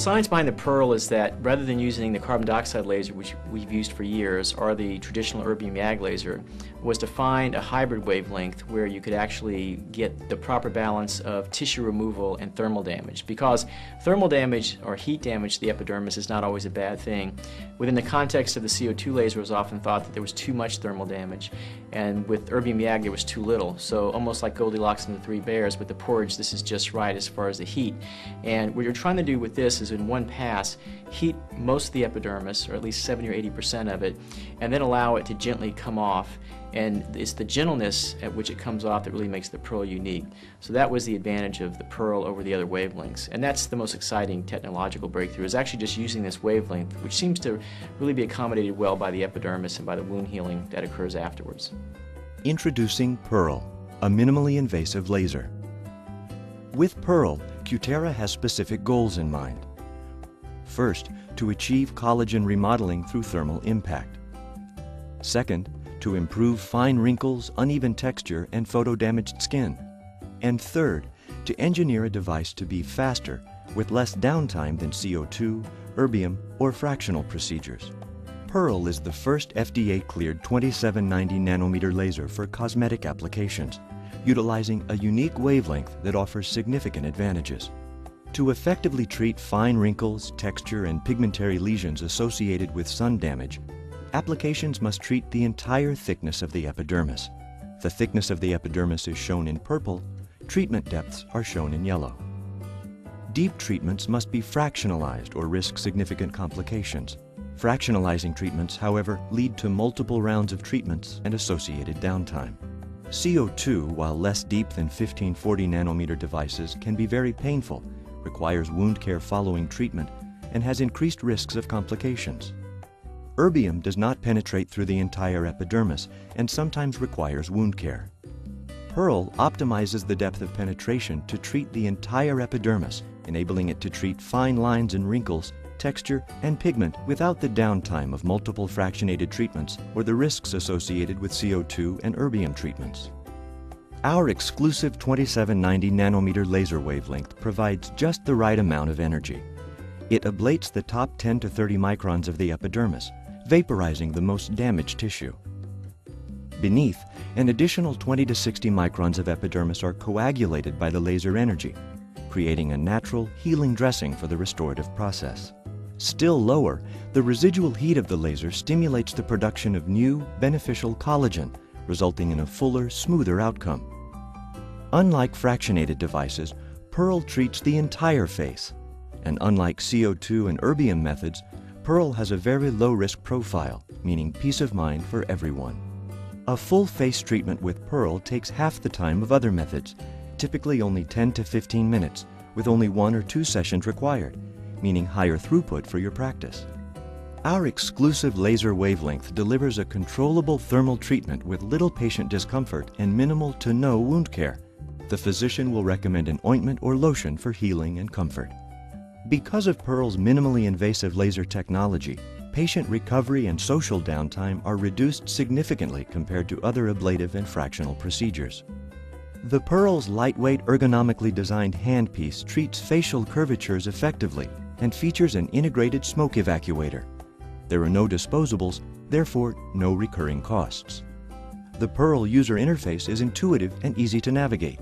science behind the Pearl is that rather than using the carbon dioxide laser, which we've used for years, or the traditional erbium YAG laser, was to find a hybrid wavelength where you could actually get the proper balance of tissue removal and thermal damage. Because thermal damage or heat damage to the epidermis is not always a bad thing. Within the context of the CO2 laser, it was often thought that there was too much thermal damage, and with erbium YAG there was too little. So almost like Goldilocks and the Three Bears, with the porridge, this is just right as far as the heat. And what you're trying to do with this is in one pass heat most of the epidermis, or at least 70 or 80% of it, and then allow it to gently come off. And it's the gentleness at which it comes off that really makes the Pearl unique. So that was the advantage of the Pearl over the other wavelengths. And that's the most exciting technological breakthrough, is actually just using this wavelength, which seems to really be accommodated well by the epidermis and by the wound healing that occurs afterwards. Introducing Pearl, a minimally invasive laser. With Pearl, Cutera has specific goals in mind. First, to achieve collagen remodeling through thermal impact. Second, to improve fine wrinkles, uneven texture, and photo-damaged skin. And third, to engineer a device to be faster with less downtime than CO2, erbium, or fractional procedures. Pearl is the first FDA-cleared 2790 nanometer laser for cosmetic applications, utilizing a unique wavelength that offers significant advantages. To effectively treat fine wrinkles, texture, and pigmentary lesions associated with sun damage, applications must treat the entire thickness of the epidermis. The thickness of the epidermis is shown in purple, treatment depths are shown in yellow. Deep treatments must be fractionalized or risk significant complications. Fractionalizing treatments, however, lead to multiple rounds of treatments and associated downtime. CO2, while less deep than 1540 nanometer devices, can be very painful, requires wound care following treatment, and has increased risks of complications. Erbium does not penetrate through the entire epidermis and sometimes requires wound care. Pearl optimizes the depth of penetration to treat the entire epidermis, enabling it to treat fine lines and wrinkles, texture, and pigment without the downtime of multiple fractionated treatments or the risks associated with CO2 and erbium treatments. Our exclusive 2790 nanometer laser wavelength provides just the right amount of energy. It ablates the top 10 to 30 microns of the epidermis, vaporizing the most damaged tissue. Beneath, an additional 20 to 60 microns of epidermis are coagulated by the laser energy, creating a natural, healing dressing for the restorative process. Still lower, the residual heat of the laser stimulates the production of new, beneficial collagen, resulting in a fuller, smoother outcome. Unlike fractionated devices, Pearl treats the entire face, and unlike CO2 and erbium methods, Pearl has a very low-risk profile, meaning peace of mind for everyone. A full face treatment with Pearl takes half the time of other methods, typically only 10 to 15 minutes, with only 1 or 2 sessions required, meaning higher throughput for your practice. Our exclusive laser wavelength delivers a controllable thermal treatment with little patient discomfort and minimal to no wound care. The physician will recommend an ointment or lotion for healing and comfort. Because of Pearl's minimally invasive laser technology, patient recovery and social downtime are reduced significantly compared to other ablative and fractional procedures. The Pearl's lightweight, ergonomically designed handpiece treats facial curvatures effectively and features an integrated smoke evacuator. There are no disposables, therefore no recurring costs. The Pearl user interface is intuitive and easy to navigate.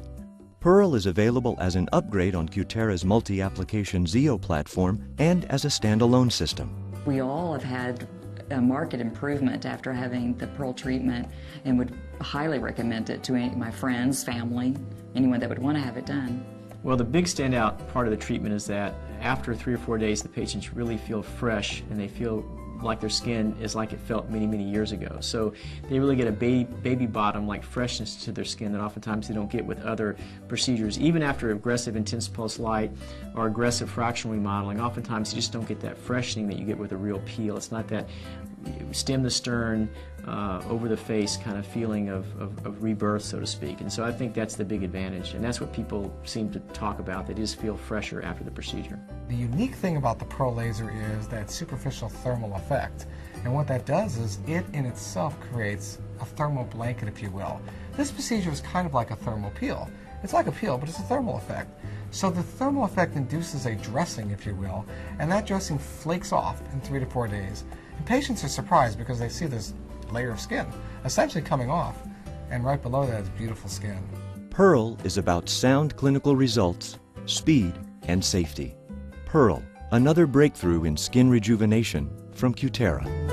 Pearl is available as an upgrade on Cutera's multi-application Zeo platform and as a standalone system. We all have had a marked improvement after having the Pearl treatment and would highly recommend it to my friends, family, anyone that would want to have it done. Well, the big standout part of the treatment is that after 3 or 4 days, the patients really feel fresh and they feel like their skin is like it felt many, many years ago. So they really get a baby bottom-like freshness to their skin that oftentimes they don't get with other procedures. Even after aggressive intense pulse light or aggressive fractional remodeling, oftentimes you just don't get that freshening that you get with a real peel. It's not that stem to stern, over the face kind of feeling of rebirth, so to speak. And so I think that's the big advantage, and that's what people seem to talk about. They just feel fresher after the procedure. The unique thing about the Pearl laser is that superficial thermal effect. And what that does is it in itself creates a thermal blanket, if you will. This procedure is kind of like a thermal peel. It's like a peel, but it's a thermal effect. So the thermal effect induces a dressing, if you will, and that dressing flakes off in 3 to 4 days. And patients are surprised because they see this layer of skin essentially coming off, and right below that is beautiful skin. Pearl is about sound clinical results, speed, and safety. Pearl, another breakthrough in skin rejuvenation from Cutera.